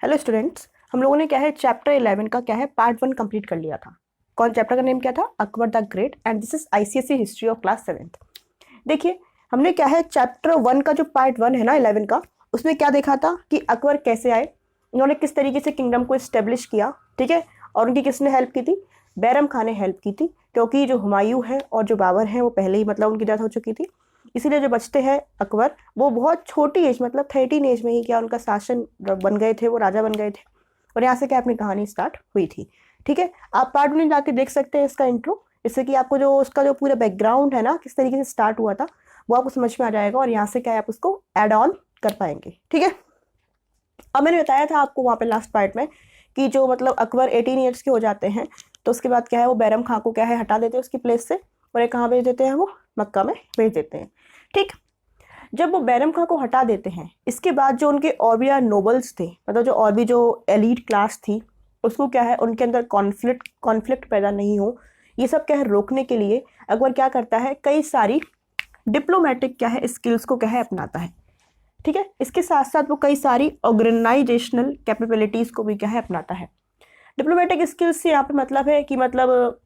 Hello students, हम लोगों ने क्या है चैप्टर 11 का क्या है पार्ट 1 कंप्लीट कर लिया था। कौन चैप्टर का नेम क्या था? Akbar the great, and this is ICSE history of class 7th। देखिए, हमने क्या है चैप्टर 1 का जो पार्ट 1 है ना 11 का, उसमें क्या देखा था कि अकबर कैसे आए, इन्होंने किस तरीके से किंगडम को इस्टेब्लिश किया, ठीक है। और उनकी किसने हेल्प की थी? बैरम खान ने हेल्प की थी, क्योंकि जो हुमायूं है और जो बाबर हैं वो पहले ही मतलब उनकी डेथ हो चुकी थी। इसीलिए जो बचते हैं अकबर, वो बहुत छोटी एज मतलब 13 एज में ही क्या उनका शासन बन गए थे, वो राजा बन गए थे। और यहाँ से क्या अपनी कहानी स्टार्ट हुई थी, ठीक है। आप पार्ट में जाके देख सकते हैं इसका इंट्रो, इससे कि आपको जो उसका जो पूरा बैकग्राउंड है ना, किस तरीके से स्टार्ट हुआ था, वो आपको समझ में आ जाएगा। और यहाँ से क्या है आप उसको एड ऑन कर पाएंगे, ठीक है। अब मैंने बताया था आपको वहाँ पे लास्ट पार्ट में कि जो मतलब अकबर 18 ईयर्स के हो जाते हैं, तो उसके बाद क्या है वो बैरम खां को क्या है हटा देते हैं उसकी प्लेस से, और ये कहाँ भेज देते हैं? वो मक्का में भेज देते हैं, ठीक। जब वो बैरम खां को हटा देते हैं, इसके बाद जो उनके और भी नोबल्स थे, मतलब जो और भी जो एलीट क्लास थी, उसको क्या है उनके अंदर कॉन्फ्लिक्ट पैदा नहीं हो, ये सब क्या है रोकने के लिए अकबर क्या करता है, कई सारी डिप्लोमेटिक क्या है स्किल्स को क्या है अपनाता है, ठीक है। इसके साथ साथ वो कई सारी ऑर्गेनाइजेशनल कैपेबिलिटीज को भी क्या है अपनाता है। डिप्लोमेटिक स्किल्स से यहाँ पे मतलब है कि मतलब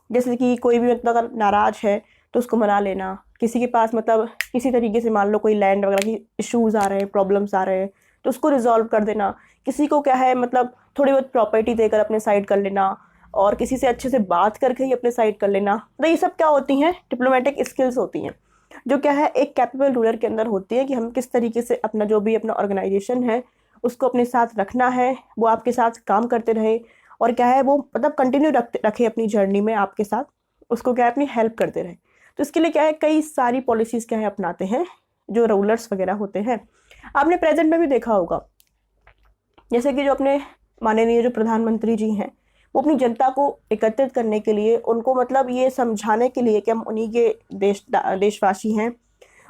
जैसे कि कोई भी मतलब अगर नाराज है तो उसको मना लेना, किसी के पास मतलब किसी तरीके से मान लो कोई लैंड वगैरह की इश्यूज आ रहे हैं, प्रॉब्लम्स आ रहे हैं, तो उसको रिजॉल्व कर देना। किसी को क्या है मतलब थोड़ी बहुत प्रॉपर्टी देकर अपने साइड कर लेना, और किसी से अच्छे से बात करके ही अपने साइड कर लेना। तो ये सब क्या होती हैं? डिप्लोमेटिक स्किल्स होती हैं, जो क्या है एक कैपेबल रूलर के अंदर होती है कि हम किस तरीके से अपना जो भी अपना ऑर्गेनाइजेशन है उसको अपने साथ रखना है, वो आपके साथ काम करते रहे, और क्या है वो मतलब कंटिन्यू रखे अपनी जर्नी में आपके साथ, उसको क्या है अपनी हेल्प करते रहे। तो इसके लिए क्या है कई सारी पॉलिसीज क्या है अपनाते हैं जो रूलर्स वगैरह होते हैं। आपने प्रेजेंट में भी देखा होगा, जैसे कि जो अपने माननीय जो प्रधानमंत्री जी हैं, वो अपनी जनता को एकत्रित करने के लिए, उनको मतलब ये समझाने के लिए कि हम उन्हीं के देशवासी हैं,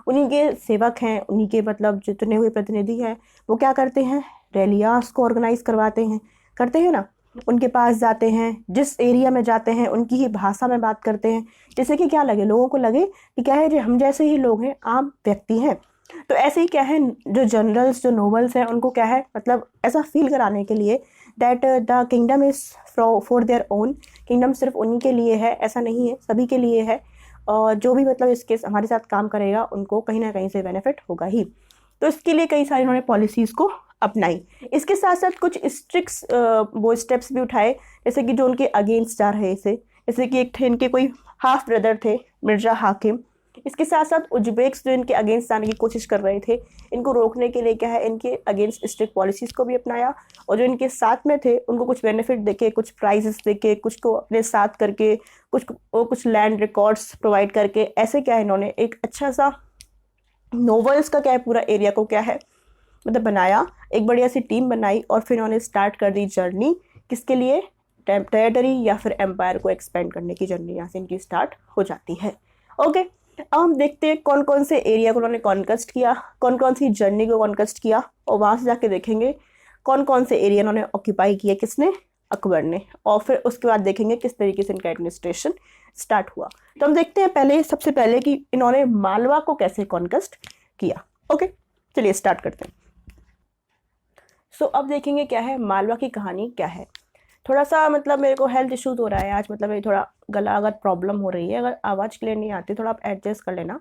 उन्हीं के सेवक हैं, उन्हीं के मतलब जितने हुए प्रतिनिधि हैं, वो क्या करते हैं, रैलियाँ को ऑर्गेनाइज करते हैं ना। उनके पास जाते हैं, जिस एरिया में जाते हैं उनकी ही भाषा में बात करते हैं, जैसे कि क्या लगे लोगों को, लगे कि क्या है जो हम जैसे ही लोग हैं, आम व्यक्ति हैं। तो ऐसे ही क्या है जो जनरल्स जो नोबल्स हैं, उनको क्या है मतलब ऐसा फील कराने के लिए that the kingdom is for their own, kingdom सिर्फ उन्हीं के लिए है, ऐसा नहीं है, सभी के लिए है। और जो भी मतलब इसके हमारे साथ काम करेगा उनको कहीं ना कहीं से बेनिफिट होगा ही। तो इसके लिए कई सारी उन्होंने पॉलिसीज़ को अपनाई। इसके साथ साथ कुछ स्ट्रिक्स वो स्टेप्स भी उठाए, जैसे कि जो उनके अगेंस्ट जा रहे थे, जैसे कि एक थे इनके कोई हाफ ब्रदर थे मिर्जा हाकिम। इसके साथ साथ उज्बेक्स जो इनके अगेंस्ट जाने की कोशिश कर रहे थे, इनको रोकने के लिए क्या है इनके अगेंस्ट स्ट्रिक्ट पॉलिसीज को भी अपनाया। और जो इनके साथ में थे उनको कुछ बेनिफिट देके, कुछ प्राइजेस देके, कुछ को अपने साथ करके, कुछ लैंड रिकॉर्ड्स प्रोवाइड करके, ऐसे क्या है इन्होंने एक अच्छा सा नोवेल्स का क्या है पूरा एरिया को क्या है मतलब बनाया, एक बढ़िया सी टीम बनाई, और फिर उन्होंने स्टार्ट कर दी जर्नी। किसके लिए? टेरिटरी या फिर एम्पायर को एक्सपेंड करने की जर्नी यहाँ से इनकी स्टार्ट हो जाती है। ओके, अब हम देखते हैं कौन कौन से एरिया को उन्होंने कॉन्कस्ट किया, कौन कौन सी जर्नी को कॉन्कस्ट किया, और वहाँ से जाके देखेंगे कौन कौन से एरिया उन्होंने ऑक्यूपाई किया, किसने? अकबर ने। और फिर उसके बाद देखेंगे किस तरीके से इनका एडमिनिस्ट्रेशन स्टार्ट हुआ। तो हम देखते हैं पहले सबसे पहले कि इन्होंने मालवा को कैसे कॉन्कस्ट किया। ओके, चलिए स्टार्ट करते हैं। सो अब देखेंगे क्या है मालवा की कहानी क्या है। थोड़ा सा मतलब मेरे को हेल्थ इश्यूज हो रहा है आज, मतलब ये थोड़ा गला अगर प्रॉब्लम हो रही है, अगर आवाज़ क्लियर नहीं आती थोड़ा आप एडजस्ट कर लेना।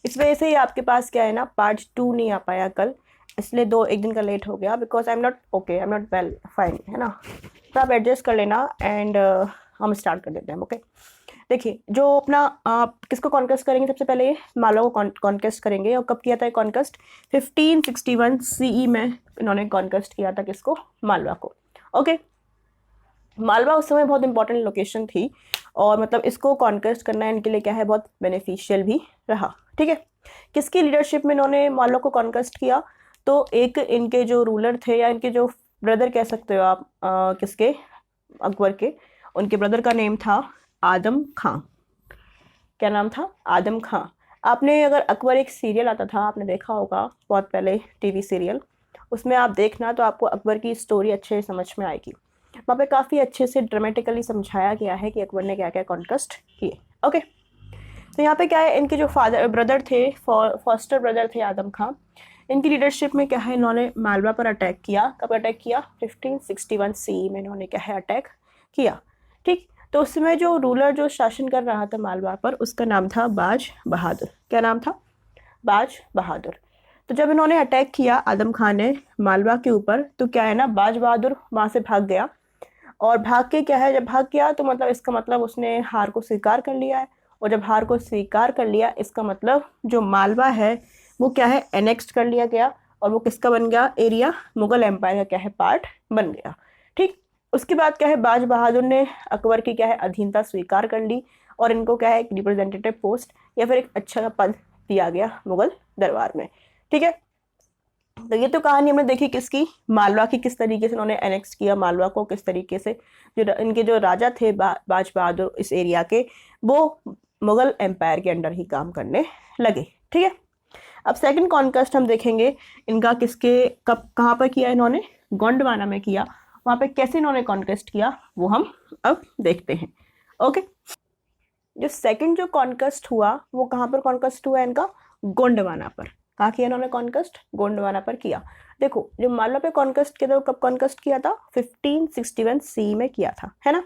इस वजह से ही आपके पास क्या है ना पार्ट 2 नहीं आ पाया कल, इसलिए एक दिन का लेट हो गया, because I am not okay, I am not well fine, है ना। तो आप एडजस्ट कर लेना एंड हम स्टार्ट कर देते हैं। ओके, देखिए जो अपना आप किसको कॉन्केस्ट करेंगे सबसे पहले? ये मालवा को कॉन्केस्ट करेंगे। और कब किया था कॉन्केस्ट? 1561 सीई में इन्होंने कॉन्केस्ट किया था किसको? मालवा को। ओके, मालवा उस समय बहुत इंपॉर्टेंट लोकेशन थी, और मतलब इसको कॉन्केस्ट करना इनके लिए क्या है बहुत बेनिफिशियल भी रहा, ठीक है। किसकी लीडरशिप में इन्होंने मालवा को कॉन्केस्ट किया? तो एक इनके जो रूलर थे, या इनके जो ब्रदर कह सकते हो आप, किसके? अकबर के। उनके ब्रदर का नेम था आदम खां। क्या नाम था? आदम खां। आपने अगर अकबर एक सीरियल आता था, आपने देखा होगा बहुत पहले टीवी सीरियल, उसमें आप देखना तो आपको अकबर की स्टोरी अच्छे से समझ में आएगी। वहाँ पे काफ़ी अच्छे से ड्रामेटिकली समझाया गया है कि अकबर ने क्या क्या कॉन्क्वेस्ट किए। ओके, तो यहाँ पे क्या है इनके जो ब्रदर थे, फॉस्टर ब्रदर थे आदम खां, इनकी लीडरशिप में क्या है, इन्होंने मालवा पर अटैक किया। कब अटैक किया? 1561 CE में इन्होंने क्या है अटैक किया। ठीक, तो उस समय जो रूलर जो शासन कर रहा था मालवा पर, उसका नाम था बाज बहादुर। क्या नाम था? बाज बहादुर। तो जब इन्होंने अटैक किया आदम खान ने मालवा के ऊपर, तो क्या है ना, बाज बहादुर वहां से भाग गया। और भाग के क्या है, जब भाग गया तो मतलब इसका मतलब उसने हार को स्वीकार कर लिया है। और जब हार को स्वीकार कर लिया, इसका मतलब जो मालवा है वो क्या है, एनेक्स्ट कर लिया गया। और वो किसका बन गया एरिया? मुगल एम्पायर का क्या है पार्ट बन गया। ठीक, उसके बाद क्या है, बाज बहादुर ने अकबर की क्या है अधीनता स्वीकार कर ली। और इनको क्या है एक रिप्रेजेंटेटिव पोस्ट या फिर एक अच्छा पद दिया गया मुगल दरबार में। ठीक है, तो ये तो कहानी हमने देखी किसकी, मालवा की, किस तरीके से उन्होंने एनेक्स किया मालवा को, किस तरीके से जो इनके जो राजा थे बाज बहादुर इस एरिया के, वो मुगल एम्पायर के अंडर ही काम करने लगे। ठीक है, अब सेकंड कॉन्क्वेस्ट हम देखेंगे इनका किसके कब कहाँ पर किया इन्होंने, गोंडवाना में किया। वहाँ पे कैसे इन्होंने कॉन्क्वेस्ट किया वो हम अब देखते हैं। ओके, जो सेकंड जो कॉन्क्वेस्ट हुआ वो कहाँ पर कॉन्क्वेस्ट हुआ इनका, गोंडवाना पर। कहाँ किया इन्होंने कॉन्क्वेस्ट? गोंडवाना पर किया। देखो, जो मालवा पे कॉन्क्वेस्ट किया था वो कब कॉन्क्वेस्ट किया था? 1561 CE में किया था, है ना।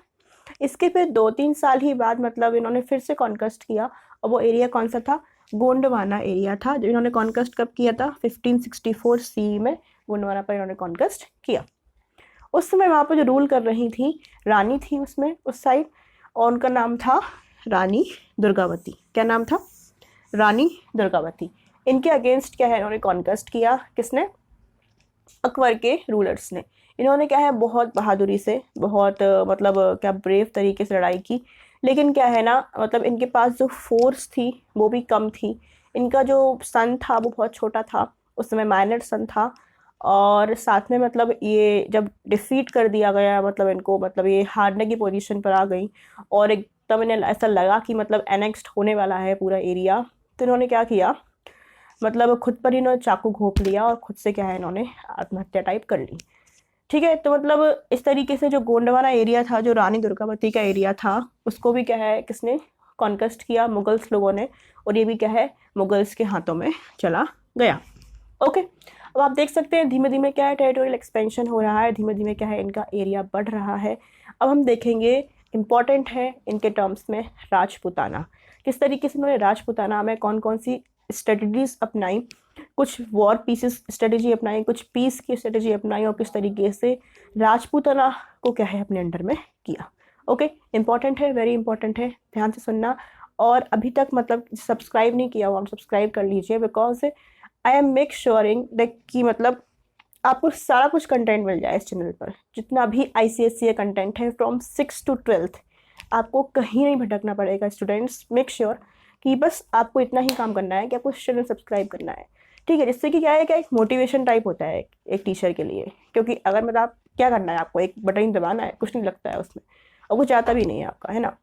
इसके फिर 2-3 साल ही बाद मतलब इन्होंने फिर से कॉन्क्वेस्ट किया। और वो एरिया कौन सा था? गोंडवाना एरिया था। जो इन्होंने कॉन्क्वेस्ट कब किया था? 1564 CE में गोंडवाना पर इन्होंने कॉन्क्वेस्ट किया। उस समय वहाँ पर जो रूल कर रही थी रानी थी उसमें उस साइड, और उनका नाम था रानी दुर्गावती। क्या नाम था? रानी दुर्गावती। इनके अगेंस्ट क्या है इन्होंने कॉन्क्वेस्ट किया, किसने? अकबर के रूलर्स ने। इन्होंने क्या है बहुत बहादुरी से, बहुत मतलब क्या ब्रेव तरीके से लड़ाई की। लेकिन क्या है ना, मतलब इनके पास जो फोर्स थी वो भी कम थी। इनका जो सन था वो बहुत छोटा था, उस समय माइनर सन था। और साथ में मतलब ये जब डिफीट कर दिया गया, मतलब इनको मतलब ये हारने की पोजीशन पर आ गई। और एकदम इन्हें ऐसा लगा कि मतलब एनेक्स्ड होने वाला है पूरा एरिया। तो इन्होंने क्या किया, मतलब खुद पर ही इन्होंने चाकू घोंप लिया और खुद से क्या है इन्होंने आत्महत्या टाइप कर ली। ठीक है, तो मतलब इस तरीके से जो गोंडवाना एरिया था, जो रानी दुर्गावती का एरिया था, उसको भी क्या है किसने कॉन्क्वेस्ट किया? मुगल्स लोगों ने। और ये भी क्या है मुगल्स के हाथों में चला गया। ओके, अब आप देख सकते हैं धीमे धीमे क्या है टेरिटोरियल एक्सपेंशन हो रहा है, धीमे धीमे क्या है इनका एरिया बढ़ रहा है। अब हम देखेंगे इम्पॉर्टेंट है इनके टर्म्स में राजपूताना। किस तरीके से उन्होंने राजपूताना में कौन कौन सी स्ट्रेटजीज अपनाई, कुछ वॉर पीसेस स्ट्रेटजी अपनाई, कुछ पीस की स्ट्रेटजी अपनाई, और किस तरीके से राजपूताना को क्या है अपने अंडर में किया। ओके, इंपॉर्टेंट है, वेरी इंपॉर्टेंट है, ध्यान से सुनना। और अभी तक मतलब सब्सक्राइब नहीं किया हुआ सब्सक्राइब कर लीजिए, because I am make suring that कि मतलब आपको सारा कुछ कंटेंट मिल जाए इस चैनल पर। जितना भी ICSE कंटेंट है फ्रॉम 6 to 12th, आपको कहीं नहीं भटकना पड़ेगा। स्टूडेंट्स, मेक श्योर कि बस आपको इतना ही काम करना है कि आपको चैनल सब्सक्राइब करना है। ठीक है, जिससे कि क्या है, क्या एक मोटिवेशन टाइप होता है एक टीचर के लिए। क्योंकि अगर मतलब आप क्या करना है, आपको एक बटन दबाना है, कुछ नहीं लगता है उसमें और कुछ आता भी नहीं है आपका, है ना।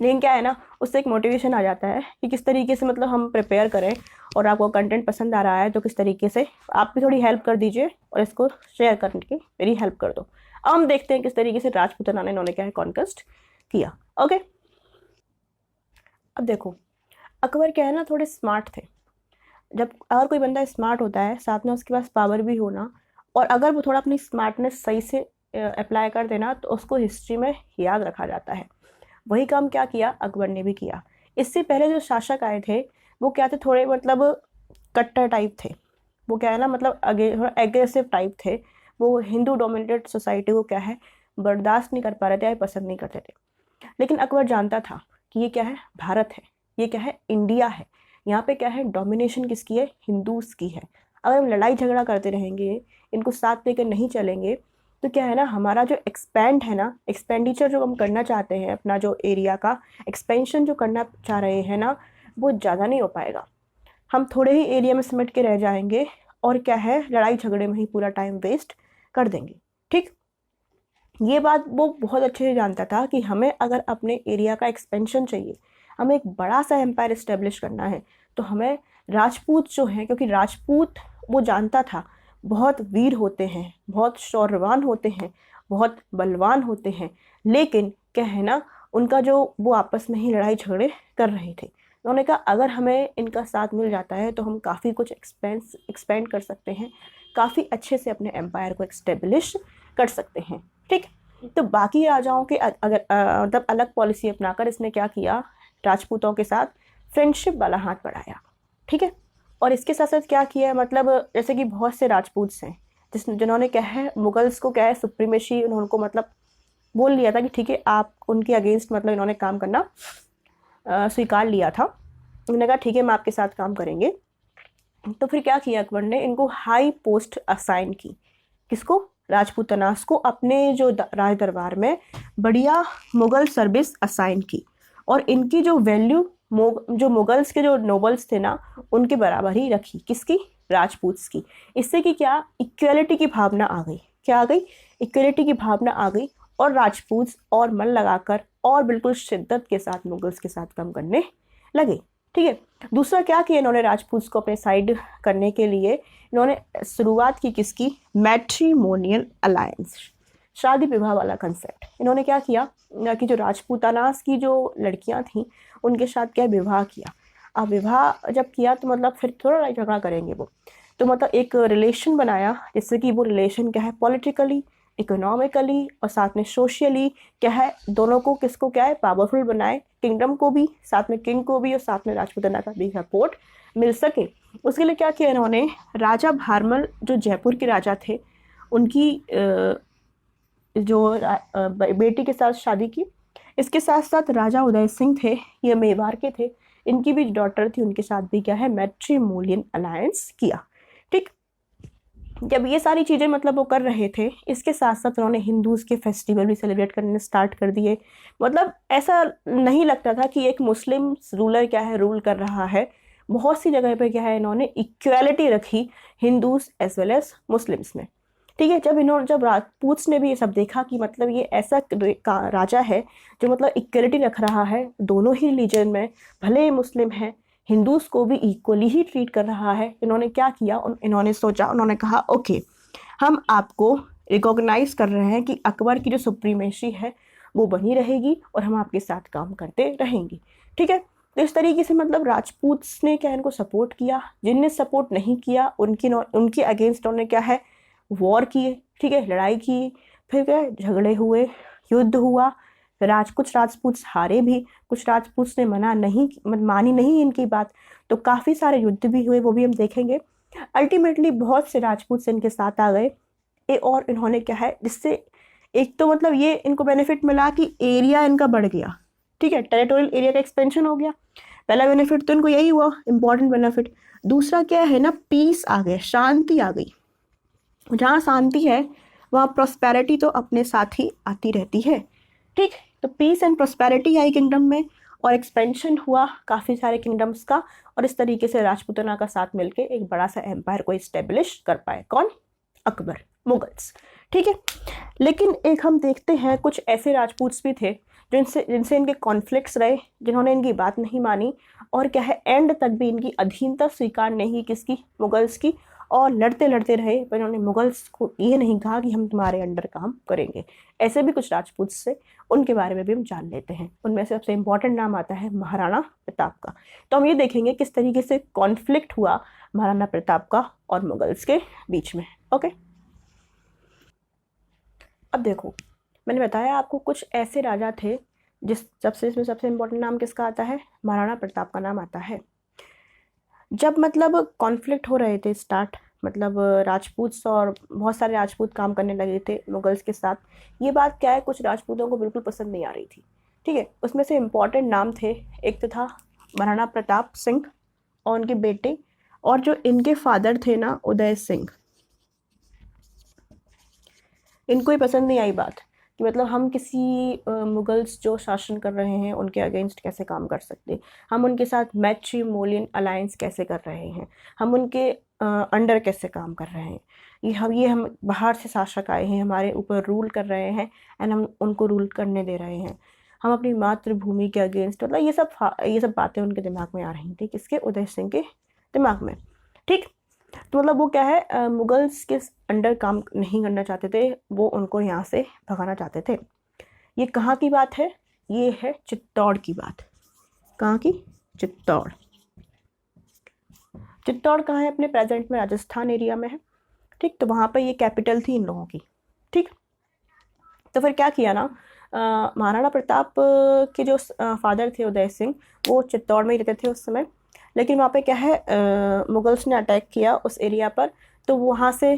लेकिन क्या है ना, उससे एक मोटिवेशन आ जाता है कि किस तरीके से मतलब हम प्रिपेयर करें। और आपको कंटेंट पसंद आ रहा है तो किस तरीके से आप भी थोड़ी हेल्प कर दीजिए और इसको शेयर करने की मेरी हेल्प कर दो। अब हम देखते हैं किस तरीके से राजपूताना ने इन्होंने क्या है कॉन्क्वेस्ट किया। ओके, अब देखो अकबर क्या है ना थोड़े स्मार्ट थे। जब अगर कोई बंदा स्मार्ट होता है, साथ में उसके पास पावर भी होना, और अगर वो थोड़ा अपनी स्मार्टनेस सही से अप्लाई कर देना, तो उसको हिस्ट्री में याद रखा जाता है। वही काम क्या किया अकबर ने भी किया। इससे पहले जो शासक आए थे वो क्या थे, थोड़े मतलब कट्टर टाइप थे। वो क्या है ना, मतलब एग्रेसिव टाइप थे। वो हिंदू डोमिनेटेड सोसाइटी को क्या है बर्दाश्त नहीं कर पा रहे थे या पसंद नहीं करते थे। लेकिन अकबर जानता था कि ये क्या है, भारत है, ये क्या है, इंडिया है। यहाँ पे क्या है, डोमिनेशन किसकी है, हिंदूज की है। अगर हम लड़ाई झगड़ा करते रहेंगे, इनको साथ लेकर नहीं चलेंगे, तो क्या है ना, हमारा जो एक्सपेंड है ना, एक्सपेंडिचर जो हम करना चाहते हैं, अपना जो एरिया का एक्सपेंशन जो करना चाह रहे हैं ना, वो ज़्यादा नहीं हो पाएगा। हम थोड़े ही एरिया में सिमट के रह जाएंगे और क्या है, लड़ाई झगड़े में ही पूरा टाइम वेस्ट कर देंगे। ठीक, ये बात वो बहुत अच्छे से जानता था कि हमें अगर अपने एरिया का एक्सपेंशन चाहिए, हमें एक बड़ा सा एम्पायर इस्टेब्लिश करना है, तो हमें राजपूत जो हैं, क्योंकि राजपूत वो जानता था बहुत वीर होते हैं, बहुत शौर्यवान होते हैं, बहुत बलवान होते हैं। लेकिन क्या है ना, उनका जो वो आपस में ही लड़ाई झगड़े कर रहे थे। उन्होंने कहा अगर हमें इनका साथ मिल जाता है तो हम काफ़ी कुछ एक्सपेंड कर सकते हैं, काफ़ी अच्छे से अपने एम्पायर को एक्स्टेब्लिश कर सकते हैं। ठीक, तो बाकी राजाओं के अगर मतलब अलग पॉलिसी अपनाकर इसने क्या किया, राजपूतों के साथ फ्रेंडशिप वाला हाथ बढ़ाया। ठीक है, और इसके साथ साथ क्या किया, मतलब जैसे कि बहुत से राजपूत हैं जिन्होंने क्या है मुगल्स को क्या है सुप्रीमेसी, उनको मतलब बोल लिया था कि ठीक है आप उनके अगेंस्ट मतलब इन्होंने काम करना स्वीकार लिया था। उन्होंने कहा ठीक है हम आपके साथ काम करेंगे। तो फिर क्या किया अकबर ने, इनको हाई पोस्ट असाइन की। किसको? राजपूतनास को अपने जो राज दरबार में बढ़िया मुगल सर्विस असाइन की, और इनकी जो वैल्यू जो मुगल्स के जो नोबल्स थे ना उनके बराबर ही रखी। किसकी? राजपूत्स की। इससे कि क्या, इक्वलिटी की भावना आ गई। क्या आ गई? इक्वलिटी की भावना आ गई, और राजपूत्स और मन लगाकर और बिल्कुल शिद्दत के साथ मुगल्स के साथ काम करने लगे। ठीक है, दूसरा क्या किया इन्होंने राजपूत्स को अपने साइड करने के लिए, इन्होंने शुरुआत की किसकी? मैट्रिमोनियल अलायंस, शादी विवाह वाला कंसेप्ट। इन्होंने क्या किया कि जो राजपूतानास की जो लड़कियां थीं उनके साथ क्या विवाह किया। अब विवाह जब किया तो मतलब फिर थोड़ा झगड़ा करेंगे वो, तो मतलब एक रिलेशन बनाया जिससे कि वो रिलेशन क्या है पॉलिटिकली, इकोनॉमिकली और साथ में सोशली क्या है दोनों को, किसको क्या है पावरफुल बनाए, किंगडम को भी, साथ में किंग को भी और साथ में राजपूताना का भी सपोर्ट मिल सके। उसके लिए क्या किया इन्होंने, राजा भारमल जो जयपुर के राजा थे उनकी जो बेटी के साथ शादी की। इसके साथ साथ राजा उदय सिंह थे, ये मेवाड़ के थे, इनकी भी डॉटर थी, उनके साथ भी क्या है मैट्रिमोनियल अलायंस किया। ठीक, जब ये सारी चीज़ें मतलब वो कर रहे थे, इसके साथ साथ उन्होंने हिंदूज़ के फेस्टिवल भी सेलिब्रेट करने स्टार्ट कर दिए। मतलब ऐसा नहीं लगता था कि एक मुस्लिम रूलर क्या है रूल कर रहा है। बहुत सी जगह पे क्या है इन्होंने इक्वालिटी रखी Hindus as well as Muslims में। ठीक है, जब राजपूत्स ने भी ये सब देखा कि मतलब ये ऐसा राजा है जो मतलब इक्वलिटी रख रहा है दोनों ही रिलीजन में, भले ही मुस्लिम है हिंदूज को भी इक्वली ही ट्रीट कर रहा है, इन्होंने क्या किया, इन्होंने सोचा, उन्होंने कहा ओके हम आपको रिकॉग्नाइज कर रहे हैं कि अकबर की जो सुप्रीमेसी है वो बनी रहेगी और हम आपके साथ काम करते रहेंगे। ठीक है, तो इस तरीके से मतलब राजपूत्स ने क्या इनको सपोर्ट किया, जिनने सपोर्ट नहीं किया उनके अगेंस्ट उन्होंने क्या है वॉर किए। ठीक है, लड़ाई की, फिर क्या झगड़े हुए, युद्ध हुआ, कुछ राजपूत हारे भी, कुछ राजपूत ने मानी नहीं इनकी बात, तो काफ़ी सारे युद्ध भी हुए, वो भी हम देखेंगे। अल्टीमेटली बहुत से राजपूत इनके साथ आ गए और इन्होंने क्या है जिससे एक तो मतलब ये इनको बेनिफिट मिला कि एरिया इनका बढ़ गया। ठीक है, टेरिटोरियल एरिया का एक्सपेंशन हो गया, पहला बेनिफिट तो इनको यही हुआ, इंपॉर्टेंट बेनिफिट। दूसरा क्या है ना, पीस आ गए, शांति आ गई। जहाँ शांति है वहाँ प्रॉस्पेरिटी तो अपने साथ ही आती रहती है। ठीक, तो पीस एंड प्रॉस्पेरिटी आई किंगडम में, और एक्सपेंशन हुआ काफ़ी सारे किंगडम्स का, और इस तरीके से राजपूताना का साथ मिलके एक बड़ा सा एम्पायर को इस्टेब्लिश कर पाए। कौन? अकबर, मुगल्स। ठीक है, लेकिन एक हम देखते हैं कुछ ऐसे राजपूत्स भी थे जिनसे इनके कॉन्फ्लिक्ट्स रहे, जिन्होंने इनकी बात नहीं मानी, और क्या है एंड तक भी इनकी अधीनता स्वीकार नहीं किसकी? मुगल्स की, और लड़ते लड़ते रहे, पर इन्होंने मुगल्स को ये नहीं कहा कि हम तुम्हारे अंडर काम करेंगे। ऐसे भी कुछ राजपूत से, उनके बारे में भी हम जान लेते हैं। उनमें से सबसे इंपॉर्टेंट नाम आता है महाराणा प्रताप का। तो हम ये देखेंगे किस तरीके से कॉन्फ्लिक्ट हुआ महाराणा प्रताप का और मुगल्स के बीच में। ओके, अब देखो मैंने बताया आपको कुछ ऐसे राजा थे इसमें सबसे इंपॉर्टेंट नाम किसका आता है? महाराणा प्रताप का नाम आता है। जब मतलब कॉन्फ्लिक्ट हो रहे थे स्टार्ट, मतलब राजपूत और बहुत सारे राजपूत काम करने लगे थे मुगल्स के साथ, ये बात क्या है कुछ राजपूतों को बिल्कुल पसंद नहीं आ रही थी। ठीक है, उसमें से इम्पॉर्टेंट नाम थे, एक तो था महाराणा प्रताप सिंह और उनके बेटे, और जो इनके फादर थे ना उदय सिंह, इनको ही पसंद नहीं आई बात कि मतलब हम किसी मुगल्स जो शासन कर रहे हैं उनके अगेंस्ट कैसे काम कर सकते, हम उनके साथ मैट्रिमोनियल अलायंस कैसे कर रहे हैं, हम उनके अंडर कैसे काम कर रहे हैं, हम बाहर से शासक आए हैं, हमारे ऊपर रूल कर रहे हैं एंड हम उनको रूल करने दे रहे हैं, हम अपनी मातृभूमि के अगेंस्ट, मतलब ये सब बातें उनके दिमाग में आ रही थी। किसके? उदय सिंह के दिमाग में। ठीक, तो मतलब वो क्या है मुगल्स के अंडर काम नहीं करना चाहते थे, वो उनको यहाँ से भगाना चाहते थे। ये कहाँ की बात है? ये है चित्तौड़ की बात। कहाँ की? चित्तौड़। चित्तौड़ कहाँ है? अपने प्रेजेंट में राजस्थान एरिया में है। ठीक, तो वहाँ पर ये कैपिटल थी इन लोगों की। ठीक, तो फिर क्या किया ना, महाराणा प्रताप के जो फादर थे उदय सिंह, वो चित्तौड़ में ही रहते थे उस समय। लेकिन वहाँ पे क्या है, मुगल्स ने अटैक किया उस एरिया पर, तो वो वहाँ से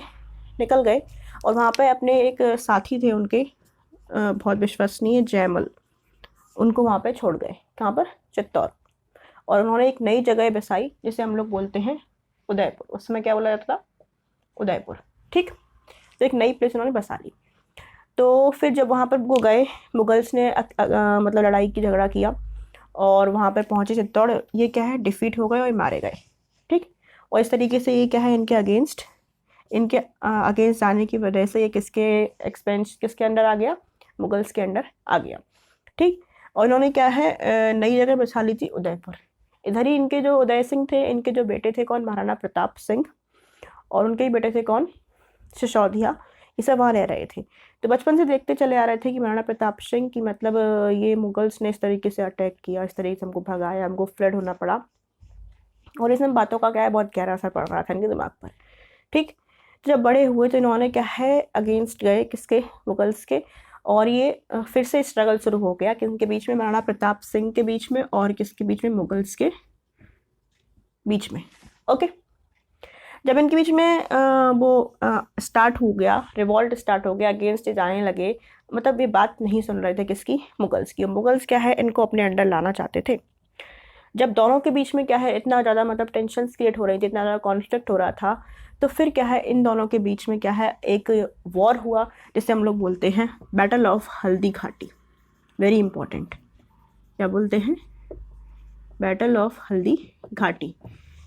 निकल गए और वहाँ पे अपने एक साथी थे उनके, बहुत विश्वसनीय, जयमल, उनको वहाँ पे छोड़ गए। कहाँ पर? चित्तौड़। और उन्होंने एक नई जगह बसाई जिसे हम लोग बोलते हैं उदयपुर। उस समय क्या बोला जाता था? उदयपुर। ठीक, तो एक नई प्लेस उन्होंने बसा ली। तो फिर जब वहाँ पर वो गए, मुगल्स ने मतलब लड़ाई की, झगड़ा किया और वहाँ पर पहुँचे चित्तौड़, ये क्या है, डिफीट हो गए और मारे गए। ठीक, और इस तरीके से ये क्या है, इनके अगेंस्ट जाने की वजह से ये किसके अंडर आ गया? मुगल्स के अंडर आ गया। ठीक, और इन्होंने क्या है, नई जगह बसा ली थी उदयपुर। इधर ही इनके जो उदय सिंह थे, इनके जो बेटे थे कौन? महाराणा प्रताप सिंह, और उनके ही बेटे थे कौन? सिसोदिया। ये सब वहाँ रह रहे थे। तो बचपन से देखते चले आ रहे थे कि महाराणा प्रताप सिंह की मतलब ये मुगल्स ने इस तरीके से अटैक किया, इस तरीके से हमको भगाया, हमको फ्लड होना पड़ा, और इस बातों का क्या है, बहुत गहरा असर पड़ रहा था इनके दिमाग पर। ठीक, जब बड़े हुए तो इन्होंने क्या है, अगेंस्ट गए किसके? मुगल्स के। और ये फिर से स्ट्रगल शुरू हो गया किनके बीच में? महाराणा प्रताप सिंह के बीच में और किसके बीच में? मुगल्स के बीच में। ओके, जब इनके बीच में वो स्टार्ट हो गया, रिवॉल्ट स्टार्ट हो गया, अगेंस्ट जाने लगे, मतलब ये बात नहीं सुन रहे थे किसकी? मुगल्स की। मुगल्स क्या है, इनको अपने अंडर लाना चाहते थे। जब दोनों के बीच में क्या है, इतना ज़्यादा मतलब टेंशन क्रिएट हो रही थी, इतना ज़्यादा कॉन्फ्लिक्ट हो रहा था, तो फिर क्या है, इन दोनों के बीच में क्या है, एक वॉर हुआ जिसे हम लोग बोलते हैं battle of Haldi Ghati. Very important, क्या बोलते हैं? Battle of Haldi Ghati.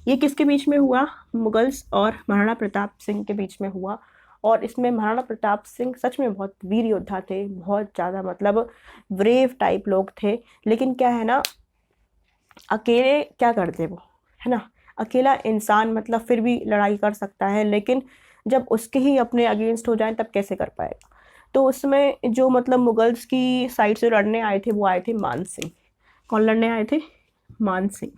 ये किसके बीच में हुआ? मुगल्स और महाराणा प्रताप सिंह के बीच में हुआ। और इसमें महाराणा प्रताप सिंह सच में बहुत वीर योद्धा थे, बहुत ज़्यादा मतलब ब्रेव टाइप लोग थे। लेकिन क्या है ना, अकेले क्या करते वो, है ना, अकेला इंसान मतलब फिर भी लड़ाई कर सकता है, लेकिन जब उसके ही अपने अगेंस्ट हो जाए तब कैसे कर पाएगा? तो उसमें जो मतलब मुगल्स की साइड से लड़ने आए थे वो आए थे मान सिंह। कौन लड़ने आए थे? मान सिंह।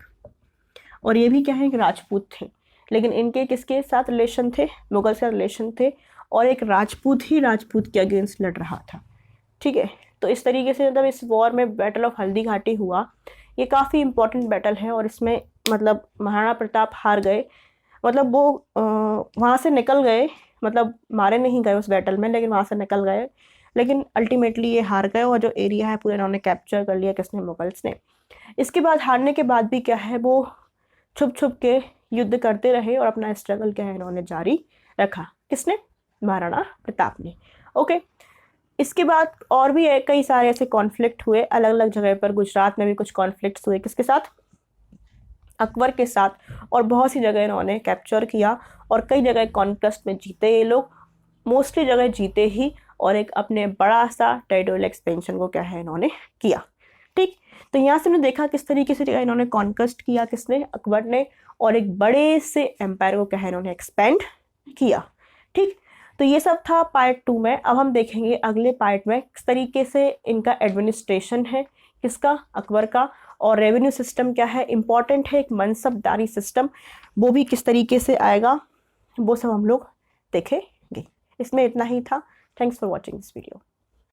और ये भी क्या है, एक राजपूत थे। लेकिन इनके किसके साथ रिलेशन थे? मुगल से रिलेशन थे, और एक राजपूत ही राजपूत के अगेंस्ट लड़ रहा था। ठीक है, तो इस तरीके से मतलब इस वॉर में बैटल ऑफ हल्दी घाटी हुआ। ये काफ़ी इंपॉर्टेंट बैटल है, और इसमें मतलब महाराणा प्रताप हार गए। मतलब वो वहाँ से निकल गए, मतलब मारे नहीं गए उस बैटल में, लेकिन वहाँ से निकल गए। लेकिन अल्टीमेटली ये हार गए, और जो एरिया है पूरा इन्होंने कैप्चर कर लिया, किसने? मुगल्स ने। इसके बाद हारने के बाद भी क्या है, वो छुप छुप के युद्ध करते रहे और अपना स्ट्रगल क्या है इन्होंने जारी रखा। किसने? महाराणा प्रताप ने। ओके, इसके बाद और भी कई सारे ऐसे कॉन्फ्लिक्ट हुए अलग अलग जगह पर। गुजरात में भी कुछ कॉन्फ्लिक्ट्स हुए, किसके साथ? अकबर के साथ। और बहुत सी जगह इन्होंने कैप्चर किया, और कई जगह कॉन्क्वेस्ट में जीते ये लोग, मोस्टली जगह जीते ही, और एक अपने बड़ा सा टेरिटोरियल एक्सपेंशन को क्या है इन्होंने किया। ठीक, तो यहाँ से हमने देखा किस तरीके से इन्होंने कॉन्क्वेस्ट किया, किसने? अकबर ने, और एक बड़े से एम्पायर को क्या है इन्होंने एक्सपेंड किया। ठीक, तो ये सब था पार्ट 2 में। अब हम देखेंगे अगले पार्ट में किस तरीके से इनका एडमिनिस्ट्रेशन है, किसका? अकबर का। और रेवेन्यू सिस्टम क्या है, इंपॉर्टेंट है, एक मनसबदारी सिस्टम, वो भी किस तरीके से आएगा, वो सब हम लोग देखेंगे। इसमें इतना ही था। Thanks for watching this video.